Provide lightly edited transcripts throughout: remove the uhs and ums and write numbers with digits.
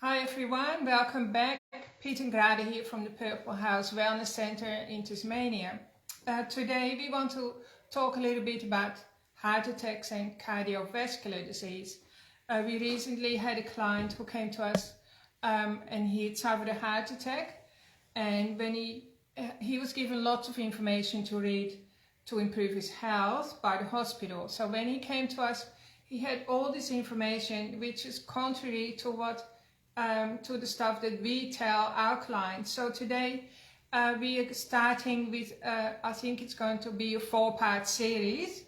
Hi everyone, welcome back. Piet and Grade here from the Purple House Wellness Center in Tasmania. Today we want to talk a little bit about heart attacks and cardiovascular disease. We recently had a client who came to us and he had suffered a heart attack, and when he was given lots of information to read to improve his health by the hospital. So when he came to us, he had all this information which is contrary to to the stuff that we tell our clients. So today we are starting with, I think it's going to be a 4-part series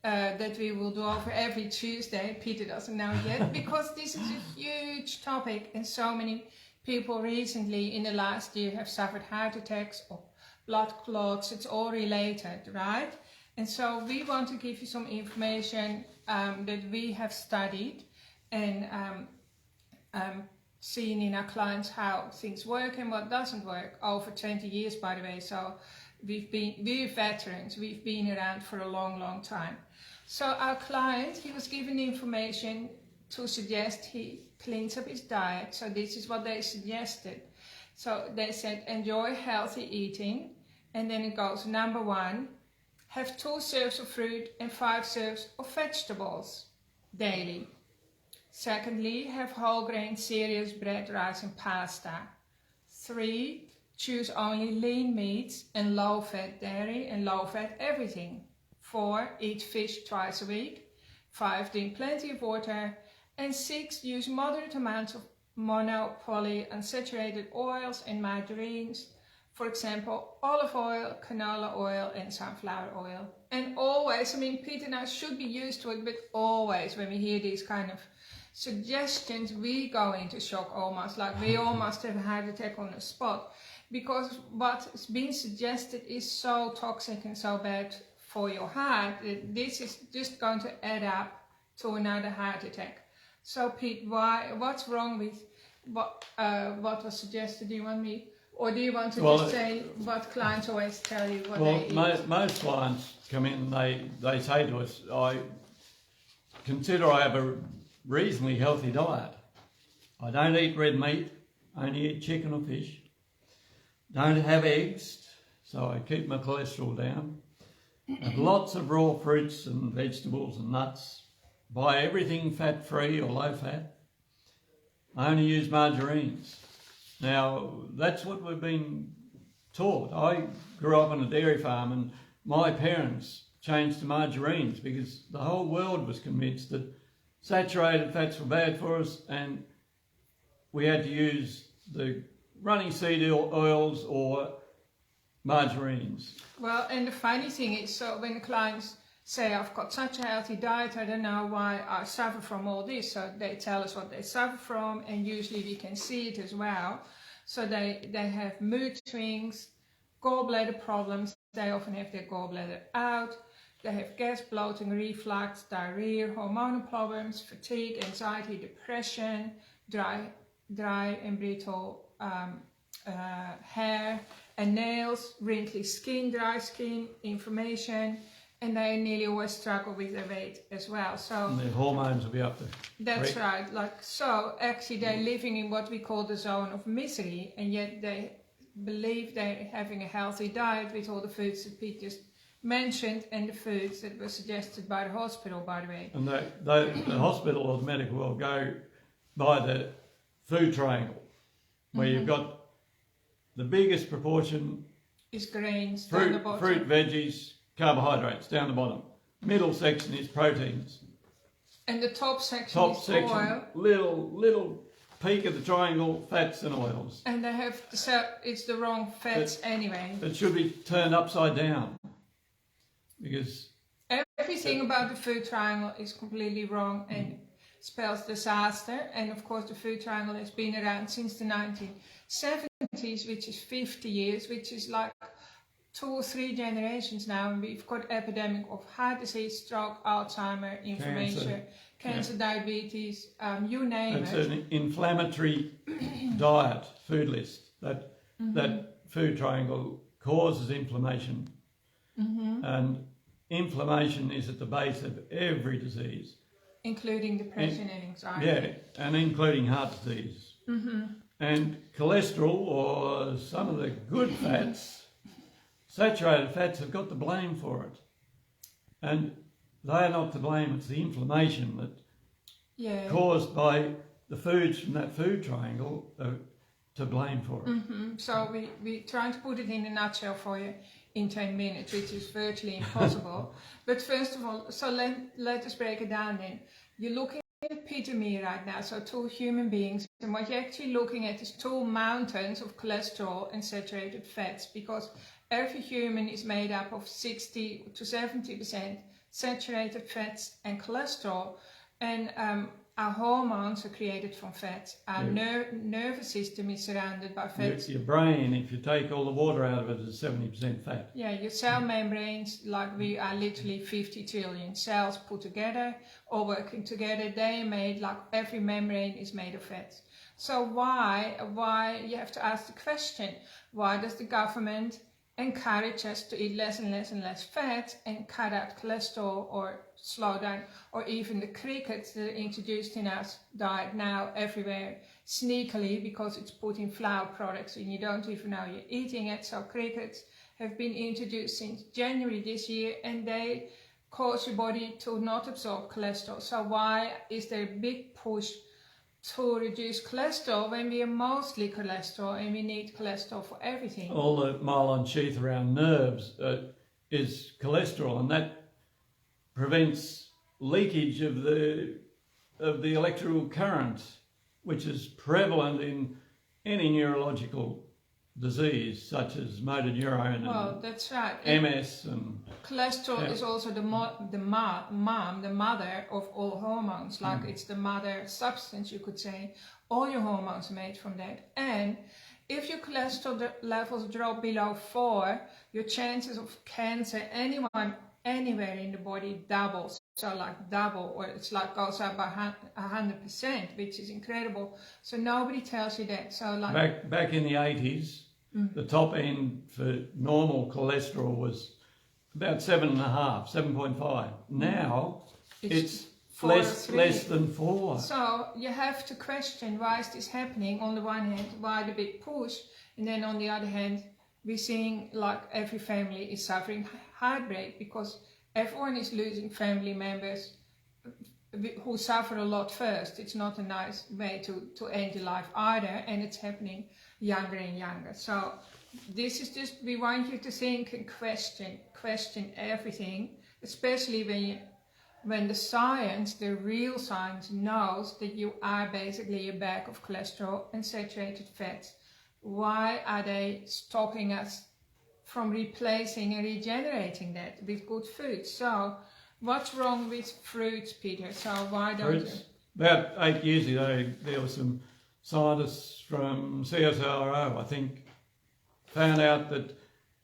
that we will do over every Tuesday. Peter doesn't know yet, because this is a huge topic, and so many people recently in the last year have suffered heart attacks or blood clots. It's all related, right? And so we want to give you some information that we have studied and seen in our clients how things work and what doesn't work over 20 years, by the way. So we're veterans, we've been around for a long time. So our client, he was given the information to suggest he cleans up his diet. So this is what they suggested. So they said enjoy healthy eating, and then it goes, number 1, have 2 serves of fruit and 5 serves of vegetables daily. Secondly, have whole grain cereals, bread, rice and pasta. 3, choose only lean meats and low fat dairy and low fat everything. 4, eat fish twice a week. 5, drink plenty of water. And 6, use moderate amounts of mono, poly, unsaturated oils and margarines. For example, olive oil, canola oil and sunflower oil. And always, I mean, Peter and I should be used to it, but always when we hear these kind of suggestions, we go into shock almost, like we almost have a heart attack on the spot, because what's being suggested is so toxic and so bad for your heart that this is just going to add up to another heart attack. So Pete, what's wrong with what was suggested? Do you want me, or do you want to just say what clients always tell you what they eat? Most clients come in, they say to us, I consider I have a reasonably healthy diet. I don't eat red meat, only eat chicken or fish. Don't have eggs, so I keep my cholesterol down. Have lots of raw fruits and vegetables and nuts. Buy everything fat-free or low-fat. I only use margarines. Now, that's what we've been taught. I grew up on a dairy farm, and my parents changed to margarines because the whole world was convinced that saturated fats were bad for us, and we had to use the running seed oils or margarines. Well, and the funny thing is, so when the clients say, I've got such a healthy diet, I don't know why I suffer from all this. So they tell us what they suffer from, and usually we can see it as well. So they have mood swings, gallbladder problems. They often have their gallbladder out. They have gas, bloating, reflux, diarrhea, hormonal problems, fatigue, anxiety, depression, dry and brittle hair and nails, wrinkly skin, dry skin, inflammation, and they nearly always struggle with their weight as well. So and their hormones will be up there. That's right. Like, so actually they're living in what we call the zone of misery, and yet they believe they're having a healthy diet with all the foods that Pete just mentioned and the foods that were suggested by the hospital, by the way. And the hospital or the medical will go by the food triangle, where you've got the biggest proportion is grains, fruit, veggies, carbohydrates down the bottom. Middle section is proteins. And the top section is oil. Little peak of the triangle, fats and oils. And they have, so it's the wrong fats anyway. It should be turned upside down, because everything about the food triangle is completely wrong and spells disaster. And of course the food triangle has been around since the 1970s, which is 50 years, which is like 2 or 3 generations now, and we've got epidemic of heart disease, stroke, Alzheimer, inflammation, cancer, diabetes, you name it. It's an inflammatory diet, food list. That food triangle causes inflammation. And inflammation is at the base of every disease. Including depression and anxiety. Yeah, and including heart disease. And cholesterol, or some of the good fats, saturated fats, have got the blame for it. And they are not to blame, it's the inflammation that caused by the foods from that food triangle to blame for it. So we trying to put it in a nutshell for you in 10 minutes, which is virtually impossible. But first of all, so let us break it down then. You're looking at Peter and me right now, so two human beings, and what you're actually looking at is two mountains of cholesterol and saturated fats, because every human is made up of 60 to 70% saturated fats and cholesterol, and our hormones are created from fats. Our nervous system is surrounded by fats. Your brain, if you take all the water out of it, is 70% fat. Yeah, your cell membranes, like we are literally 50 trillion cells put together, all working together. They are made, like every membrane is made of fats. So why you have to ask the question, why does the government encourage us to eat less and less and less fat and cut out cholesterol or slow down, or even the crickets that are introduced in our diet now everywhere sneakily because it's put in flour products and you don't even know you're eating it. So crickets have been introduced since January this year, and they cause your body to not absorb cholesterol. So why is there a big push to reduce cholesterol when we are mostly cholesterol and we need cholesterol for everything? All the myelin sheath around nerves is cholesterol, and that prevents leakage of the electrical current, which is prevalent in any neurological disease such as motor neurone and that's right. MS. And cholesterol is also the mother of all hormones. Like it's the mother substance, you could say. All your hormones are made from that. And if your cholesterol levels drop below 4, your chances of cancer anywhere in the body doubles. So like double, or it's like goes up by 100%, which is incredible. So nobody tells you that. So like back in the 80s, the top end for normal cholesterol was about 7.5, 7.5. Now it's less than 4. So you have to question, why is this happening? On the one hand, why the big push, and then on the other hand, we're seeing like every family is suffering heartbreak because everyone is losing family members who suffer a lot first. It's not a nice way to end your life either, and it's happening younger and younger. So this is just, we want you to think and question everything, especially when the science, the real science, knows that you are basically a bag of cholesterol and saturated fats. Why are they stopping us from replacing and regenerating that with good food? So what's wrong with fruits, Peter? So why don't you? About 8 years ago, there were some scientists from CSIRO, I think, found out that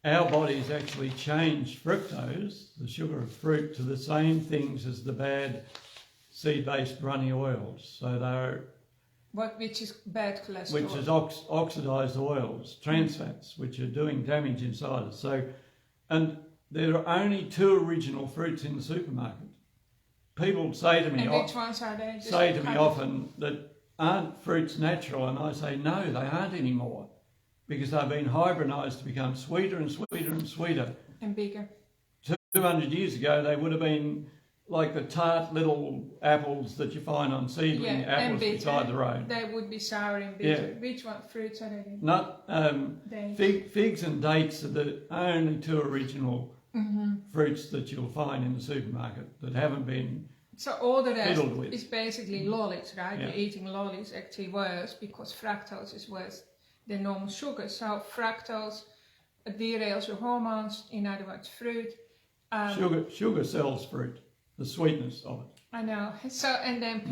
our bodies actually change fructose, the sugar of fruit, to the same things as the bad seed-based runny oils. So they're which is bad cholesterol. Which is oxidised oils, trans fats, which are doing damage inside us. So, and there are only 2 original fruits in the supermarket. People say to me, and which ones are they? Say to me often that aren't fruits natural, and I say no, they aren't anymore, because they've been hybridised to become sweeter and sweeter and sweeter. And bigger. 200 years ago, they would have been like the tart little apples that you find on seedling apples beside the road. They would be sour and bitter. Yeah. Which one fruits are they? Not figs and dates are the only 2 original fruits that you'll find in the supermarket that haven't been so all the rest is basically lollies, right? Yeah. You're eating lollies actually worse because fructose is worse than normal sugar. So fructose derails your hormones, in other words, fruit. Sugar sells fruit, the sweetness of it. I know. So, and then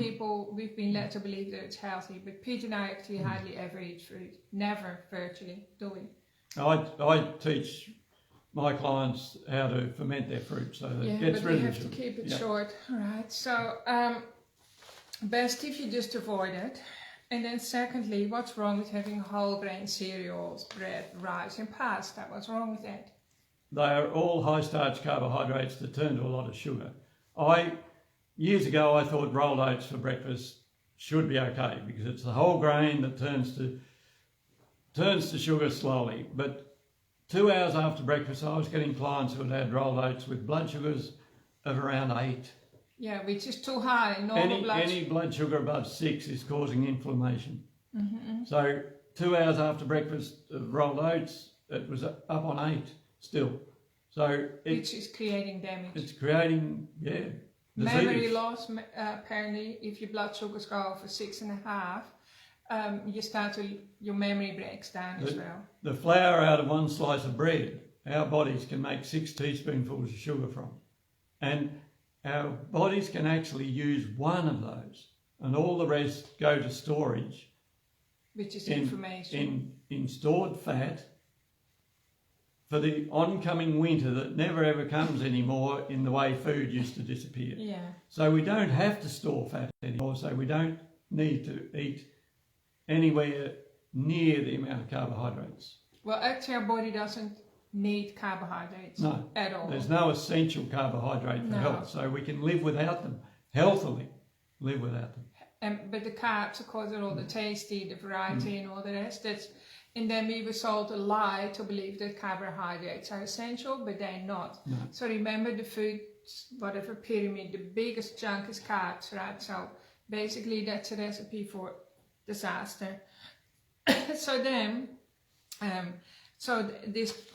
we've been led to believe that it's healthy, but Pete and I actually hardly ever eat fruit. Never, virtually, do we? I teach my clients how to ferment their fruit so that it gets rid of it. Yeah, but we have to keep it short. All right. So, best if you just avoid it. And then secondly, what's wrong with having whole grain cereals, bread, rice and pasta? What's wrong with that? They are all high starch carbohydrates that turn to a lot of sugar. Years ago I thought rolled oats for breakfast should be okay, because it's the whole grain that turns to sugar slowly. But 2 hours after breakfast, I was getting clients who had had rolled oats with blood sugars of around 8. Yeah, which is too high. Normal Any blood sugar above 6 is causing inflammation. Mm-hmm. So 2 hours after breakfast of rolled oats, it was up on 8 still. So which is creating damage. It's creating, disease. Memory loss, apparently, if your blood sugars go over 6.5, your memory breaks down as well. The flour out of one slice of bread, our bodies can make 6 teaspoonfuls of sugar from. And our bodies can actually use one of those, and all the rest go to storage. Which is inflammation. In stored fat for the oncoming winter that never ever comes anymore, in the way food used to disappear. Yeah. So we don't have to store fat anymore, so we don't need to eat anywhere near the amount of carbohydrates. Well, actually our body doesn't need carbohydrates at all. There's no essential carbohydrate for health, so we can live without them, healthily live without them. But the carbs, of course, are all the tasty, the variety and all the rest. And then we were sold a lie to believe that carbohydrates are essential, but they're not. No. So remember the food, whatever pyramid, the biggest chunk is carbs, right? So basically that's a recipe for disaster. So then,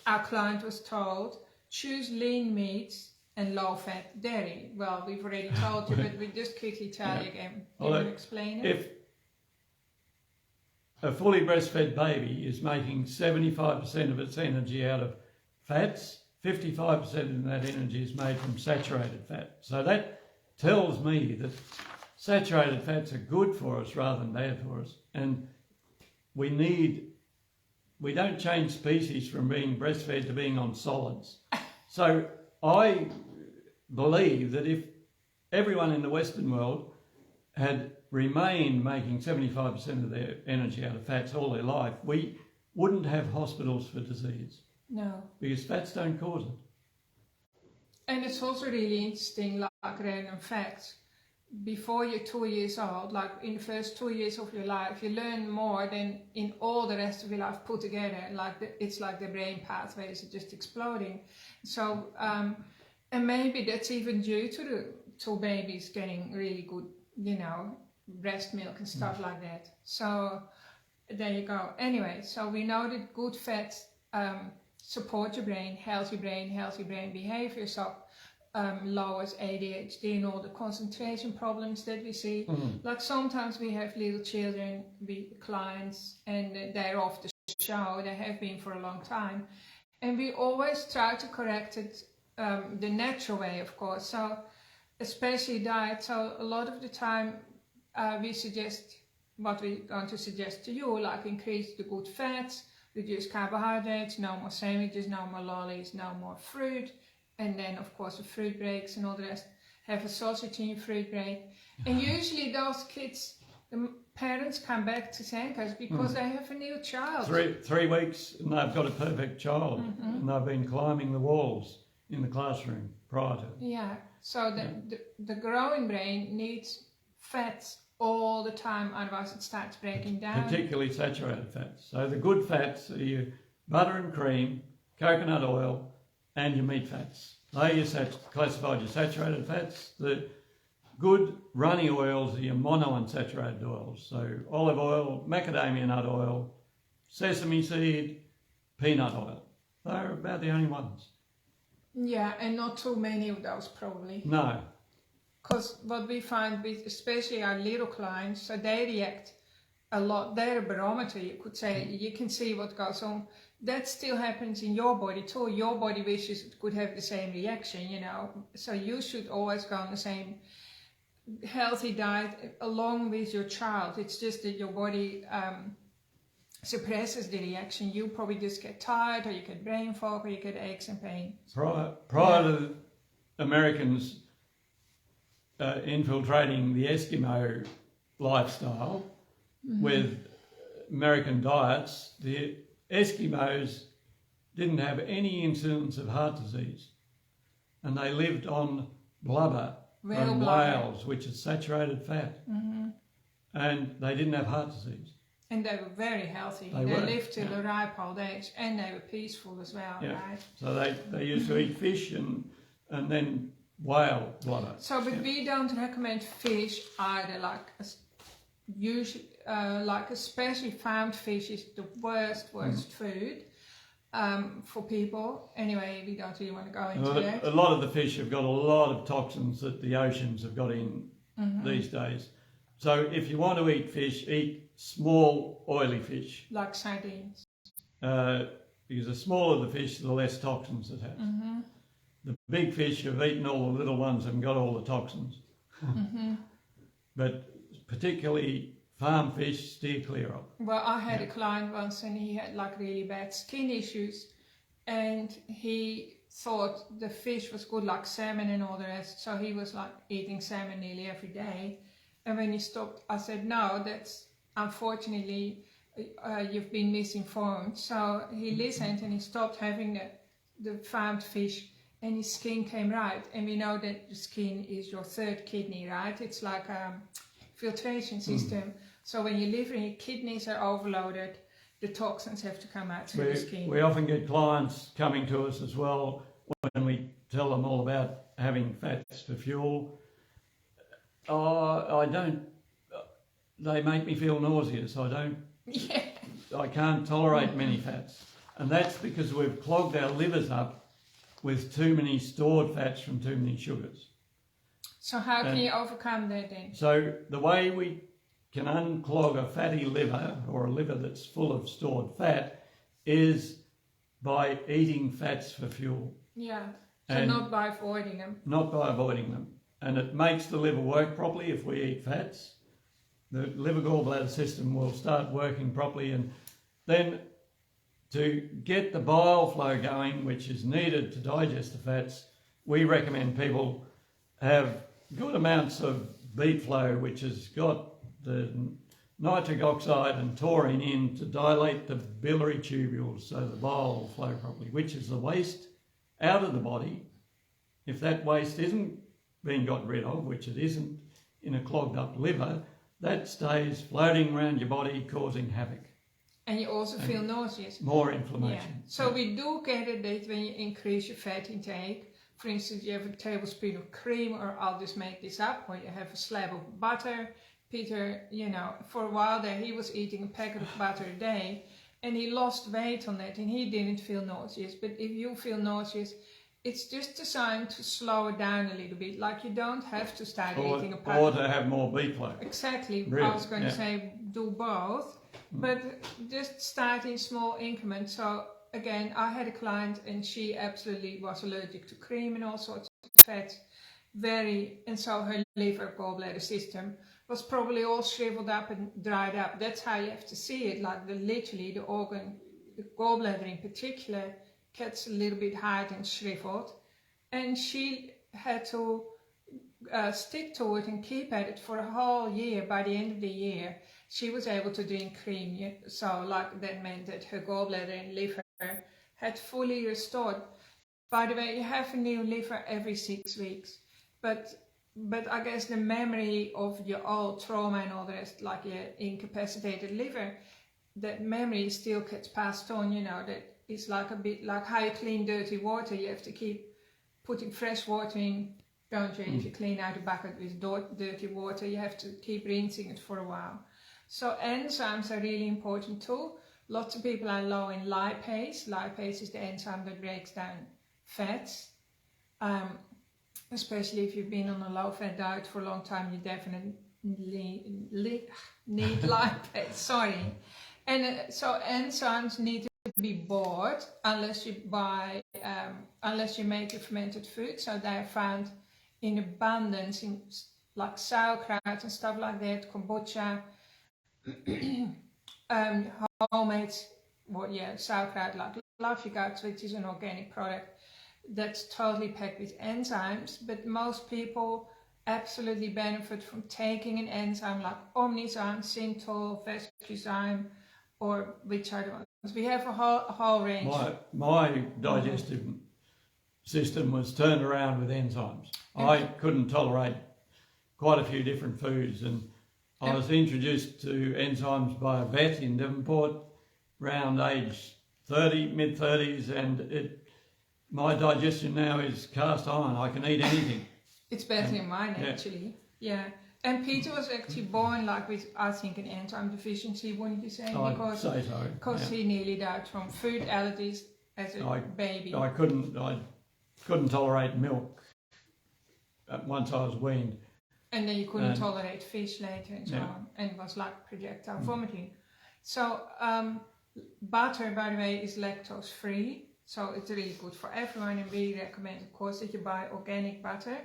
our client was told, choose lean meats and low-fat dairy. Well, we've already told you, but we just quickly tell you again. You want to explain it? If a fully breastfed baby is making 75% of its energy out of fats, 55% of that energy is made from saturated fat. So that tells me that saturated fats are good for us rather than bad for us. And we don't change species from being breastfed to being on solids. So I believe that if everyone in the Western world had remained making 75% of their energy out of fats all their life, we wouldn't have hospitals for disease. No. Because fats don't cause it. And it's also really interesting, like random facts. Before you're 2 years old, like in the first 2 years of your life, you learn more than in all the rest of your life put together. It's like the brain pathways are just exploding. So, and maybe that's even due to babies getting really good, breast milk and stuff like that. So there you go. Anyway, so we know that good fats support your brain, healthy brain behavior. So lowers ADHD and all the concentration problems that we see. Like sometimes we have little children, clients, and they're off the show. They have been for a long time, and we always try to correct it the natural way, of course. So especially diet. So a lot of the time we suggest what we're going to suggest to you, like increase the good fats, reduce carbohydrates, no more sandwiches, no more lollies, no more fruit. And then, of course, the fruit breaks and all the rest. Have a sausage in your fruit break. And usually those kids, the parents come back to Sanko's because they have a new child. 3 weeks and they've got a perfect child. And they've been climbing the walls in the classroom prior to. Yeah, so the growing brain needs fats all the time, otherwise it starts breaking down. Particularly saturated fats. So the good fats are your butter and cream, coconut oil, and your meat fats. They are classified as saturated fats. The good runny oils are your monounsaturated oils. So olive oil, macadamia nut oil, sesame seed, peanut oil. They're about the only ones. Yeah, and not too many of those probably. No. Because what we find with especially our little clients, so they react a lot. They're a barometer, you could say. You can see what goes on. That still happens in your body too. Your body wishes it could have the same reaction, So you should always go on the same healthy diet along with your child. It's just that your body suppresses the reaction. You probably just get tired, or you get brain fog, or you get aches and pains. Prior to Americans infiltrating the Eskimo lifestyle with American diets, the Eskimos didn't have any incidence of heart disease, and they lived on blubber from whales, which is saturated fat. and they didn't have heart disease. And they were very healthy. They lived till a ripe old age, and they were peaceful as well, right? So they used to eat fish and then whale blubber. So, but we don't recommend fish either. Like especially farmed fish is the worst food for people. Anyway, we don't really want to go into that. A lot of the fish have got a lot of toxins that the oceans have got in these days. So if you want to eat fish, eat small oily fish. Like sardines. Because the smaller the fish, the less toxins it has. The big fish have eaten all the little ones and got all the toxins. But particularly farm fish, steer clear of. Well, I had a client once and he had like really bad skin issues, and he thought the fish was good, like salmon and all the rest, so he was like eating salmon nearly every day. And when he stopped, I said, no, that's unfortunately you've been misinformed. So he listened and he stopped having the farmed fish, and his skin came right. And we know that the skin is your third kidney, right? It's like a filtration system. So when your liver and your kidneys are overloaded, the toxins have to come out through the skin. We often get clients coming to us as well when we tell them all about having fats for fuel. They make me feel nauseous. I can't tolerate many fats. And that's because we've clogged our livers up with too many stored fats from too many sugars. So how can you overcome that then? So the way we can unclog a fatty liver, or a liver that's full of stored fat, is by eating fats for fuel. Yeah, so not by avoiding them. Not by avoiding them. And it makes the liver work properly if we eat fats. The liver gallbladder system will start working properly, and then to get the bile flow going, which is needed to digest the fats, we recommend people have good amounts of beet flow, which has got the nitric oxide and taurine in to dilate the biliary tubules so the bile will flow properly, which is the waste out of the body. If that waste isn't being got rid of, which it isn't in a clogged up liver, that stays floating around your body causing havoc. And you also feel nauseous. More inflammation. Yeah. So we do get it that when you increase your fat intake, for instance, you have a tablespoon of cream, or I'll just make this up, or you have a slab of butter. Peter, for a while there, he was eating a packet of butter a day, and he lost weight on that, and he didn't feel nauseous. But if you feel nauseous, it's just a sign to slow it down a little bit. Like, you don't have to start eating a packet. Or to have more beet flow. Exactly. Really? I was going to say do both, but just start in small increments. So again, I had a client and she absolutely was allergic to cream and all sorts of fats. And so her liver gallbladder system was probably all shriveled up and dried up. That's how you have to see it. Like literally the organ, the gallbladder in particular, gets a little bit hard and shriveled. And she had to stick to it and keep at it for a whole year. By the end of the year, she was able to drink cream. So like that meant that her gallbladder and liver had fully restored. By the way, you have a new liver every 6 weeks. But I guess the memory of your old trauma and all the rest, like your incapacitated liver, that memory still gets passed on, that it's like a bit like how you clean dirty water. You have to keep putting fresh water in, don't you? If you clean out a bucket with dirty water, you have to keep rinsing it for a while. So enzymes are really important too. Lots of people are low in lipase. Lipase is the enzyme that breaks down fats. Especially if you've been on a low-fat diet for a long time, you definitely need lipase. Sorry. And so enzymes need to be bought unless you make a fermented food. So they are found in abundance in like sauerkraut and stuff like that, kombucha, homemade, sauerkraut like Lafigat, which is an organic product that's totally packed with enzymes. But most people absolutely benefit from taking an enzyme like Omnizyme, Synthol, Vescuzyme, or which are the ones. We have a whole range. My digestive system was turned around with enzymes. I couldn't tolerate quite a few different foods, and I was introduced to enzymes by a vet in Devonport around age 30, mid-30s, and my digestion now is cast iron. I can eat anything. It's better than mine, actually. Yeah. And Peter was actually born with, I think, an enzyme deficiency, wouldn't you say? I'd say so. Because he nearly died from food allergies as a baby. I couldn't tolerate milk once I was weaned. And then you couldn't tolerate fish later and so on. And it was like projectile vomiting. So butter, by the way, is lactose free. So it's really good for everyone, and we recommend, of course, that you buy organic butter.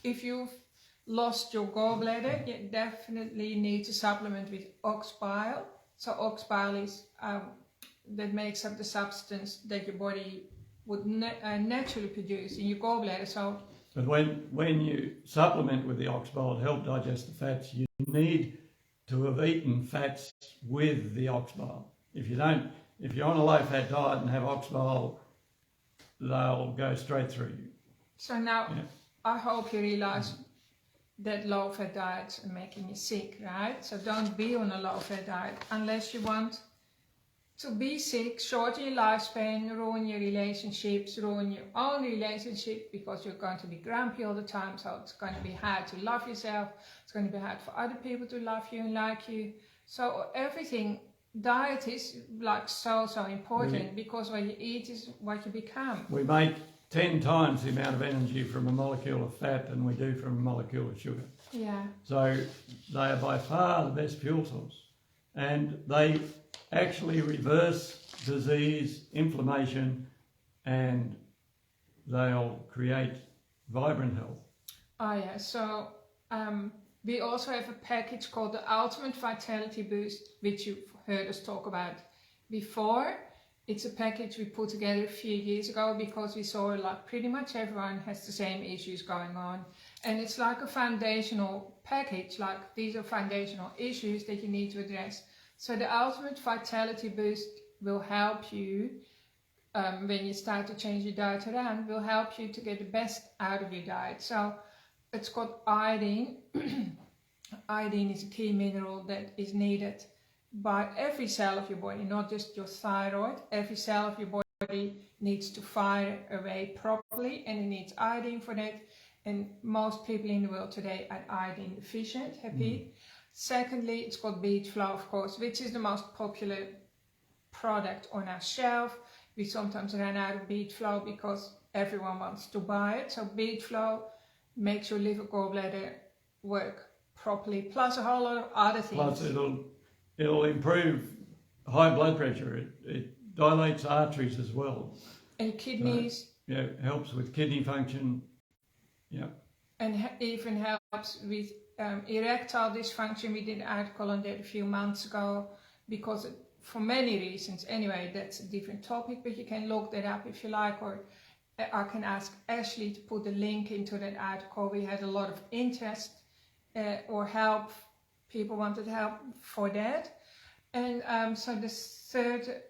If you've lost your gallbladder, you definitely need to supplement with ox bile. So ox bile is that makes up the substance that your body would naturally produce in your gallbladder. So, but when you supplement with the ox bile to help digest the fats, you need to have eaten fats with the ox bile. If you're on a low-fat diet and have ox bile, they'll go straight through you. So now, I hope you realise that low-fat diets are making you sick, right? So don't be on a low-fat diet unless you want to be sick, shorten your lifespan, ruin your relationships, ruin your own relationship, because you're going to be grumpy all the time. So it's going to be hard to love yourself. It's going to be hard for other people to love you and like you. So everything, diet is so important, because what you eat is what you become. We make 10 times the amount of energy from a molecule of fat than we do from a molecule of sugar. Yeah. So they are by far the best fuel source, and they actually reverse disease, inflammation, and they'll create vibrant health. Oh yeah, so we also have a package called the Ultimate Vitality Boost, which you've heard us talk about before. It's a package we put together a few years ago because we saw pretty much everyone has the same issues going on. And it's like a foundational package, these are foundational issues that you need to address. So the Ultimate Vitality Boost will help you, when you start to change your diet around, will help you to get the best out of your diet. So it's got iodine. Iodine is a key mineral that is needed by every cell of your body, not just your thyroid. Every cell of your body needs to fire away properly, and it needs iodine for that. And most people in the world today are iodine deficient, happy. Secondly, it's got beet flour, of course, which is the most popular product on our shelf. We sometimes run out of beet flour because everyone wants to buy it. So beet flour makes your liver, gallbladder work properly, plus a whole lot of other things. Plus it'll improve high blood pressure. It dilates arteries as well. And kidneys. Helps with kidney function. Yeah. And even helps with erectile dysfunction. We did an article on that a few months ago, because for many reasons, anyway, that's a different topic, but you can look that up if you like, or I can ask Ashley to put the link into that article. We had a lot of interest or help. People wanted help for that. And so the third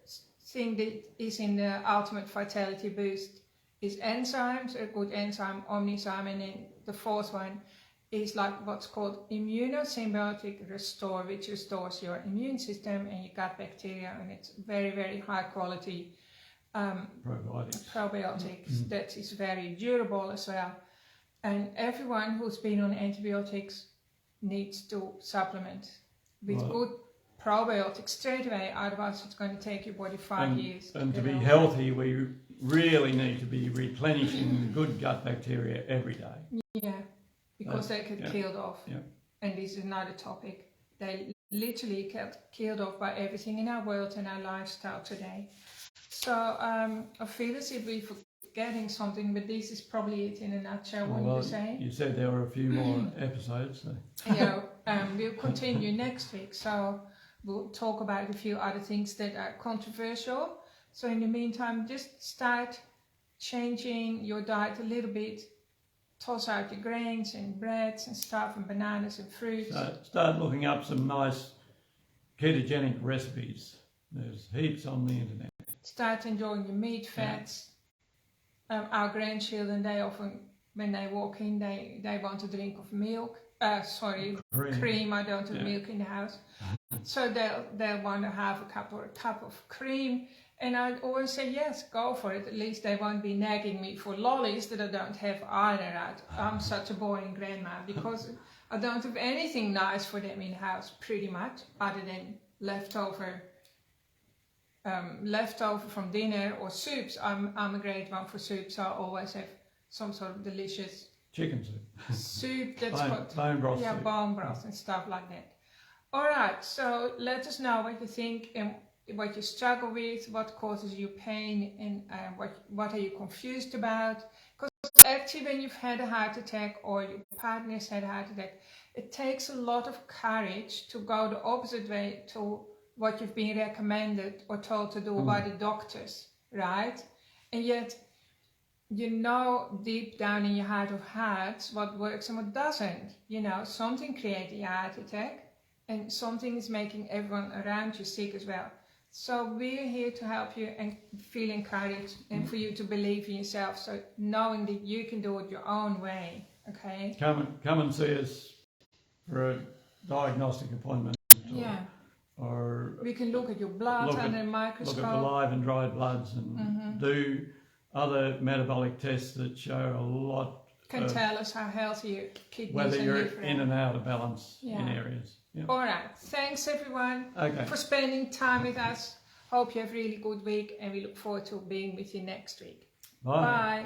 thing that is in the Ultimate Vitality Boost is enzymes, a good enzyme, Omnizyme, and then the fourth one is what's called immunosymbiotic restore, which restores your immune system and your gut bacteria, and it's very, very high quality probiotics that is very durable as well. And everyone who's been on antibiotics needs to supplement with good probiotics straight away, otherwise it's going to take your body 5 years. And to be healthy, we really need to be replenishing the good gut bacteria every day. Yeah, because they get killed off. Yeah. And this is another topic. They literally get killed off by everything in our world and our lifestyle today. So I feel as if we're forgetting something, but this is probably it in a nutshell, what you say. You said there were a few more episodes. So. We'll continue next week. So we'll talk about a few other things that are controversial. So in the meantime, just start changing your diet a little bit. Toss out your grains and breads and stuff and bananas and fruits. Start looking up some nice ketogenic recipes. There's heaps on the internet. Start enjoying your meat, fats. Our grandchildren, they often, when they walk in, they want a drink of milk. cream. I don't have milk in the house. So they'll want to have a cup of cream. And I always say, yes, go for it. At least they won't be nagging me for lollies that I don't have either. I'm such a boring grandma because I don't have anything nice for them in the house, pretty much, other than leftover from dinner or soups. I'm a great one for soup, so I always have some sort of delicious chicken soup that's bone broth, bone broth and stuff like that. All right, so let us know what you think and what you struggle with, what causes you pain, and what are you confused about. Because actually, when you've had a heart attack or your partner's had a heart attack, it takes a lot of courage to go the opposite way to what you've been recommended or told to do by the doctors, right? And yet, you know deep down in your heart of hearts what works and what doesn't. You know, something created a heart attack and something is making everyone around you sick as well. So we're here to help you and feel encouraged and for you to believe in yourself. So knowing that you can do it your own way, okay? Come and see us for a diagnostic appointment. Or we can look at your blood under a microscope. Look at the live and dried bloods and do other metabolic tests that show a lot. Can tell us how healthy your kidneys whether and you're liver in and out of balance in areas. Yeah. All right. Thanks everyone for spending time with us. Hope you have a really good week and we look forward to being with you next week. Bye. Bye.